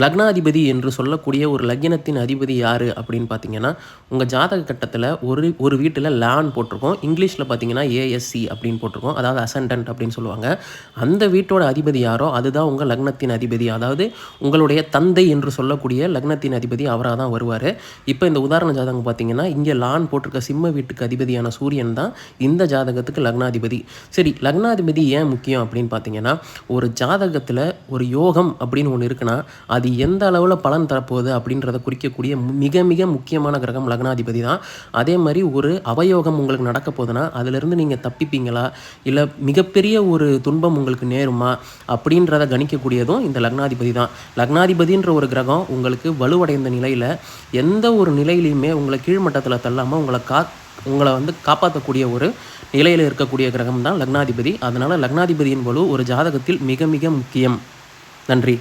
லக்னாதிபதி என்று சொல்லக்கூடிய ஒரு லக்கினத்தின் அதிபதி யார் அப்படின்னு பார்த்தீங்கன்னா, உங்கள் ஜாதக கட்டத்தில் ஒரு ஒரு வீட்டில் லான் போட்டிருக்கோம். இங்கிலீஷில் பார்த்தீங்கன்னா ஏஎஸ்சி அப்படின்னு போட்டிருக்கோம். அதாவது அசெண்டன்ட் அப்படின்னு சொல்லுவாங்க. அந்த வீட்டோட அதிபதி யாரோ அதுதான் உங்கள் லக்னத்தின் அதிபதி. அதாவது உங்களுடைய தந்தை என்று சொல்லக்கூடிய லக்னத்தின் அதிபதி அவராக தான் வருவார். இப்போ இந்த உதாரண ஜாதகம் பார்த்தீங்கன்னா, இங்கே லான் போட்டிருக்க சிம்ம வீட்டுக்கு அதிபதியான சூரியன் தான் இந்த ஜாதகத்துக்கு லக்னாதிபதி. சரி, லக்னாதிபதி ஏன் முக்கியம் அப்படின்னு பார்த்தீங்கன்னா, ஒரு ஜாதகத்தில் ஒரு யோகம் அப்படின்னு ஒன்று இருக்குன்னா, அது எந்த அளவில் பலன் தரப்போகுது அப்படின்றத குறிக்கக்கூடிய மிக மிக முக்கியமான கிரகம் லக்னாதிபதி தான். அதே மாதிரி ஒரு அவயோகம் உங்களுக்கு நடக்க போகுதுன்னா அதிலிருந்து நீங்கள் தப்பிப்பீங்களா, இல்லை மிகப்பெரிய ஒரு துன்பம் உங்களுக்கு நேருமா அப்படின்றத கணிக்கக்கூடியதும் இந்த லக்னாதிபதி தான். லக்னாதிபதின்ற ஒரு கிரகம் உங்களுக்கு வலுவடைந்த நிலையில் எந்த ஒரு நிலையிலையுமே உங்களை கீழ்மட்டத்தில் தள்ளாமல் உங்களை காப்பாற்றக்கூடிய ஒரு நிலையில் இருக்கக்கூடிய கிரகம் தான் லக்னாதிபதி. அதனால் லக்னாதிபதியின் வலு ஒரு ஜாதகத்தில் மிக மிக முக்கியம். நன்றி.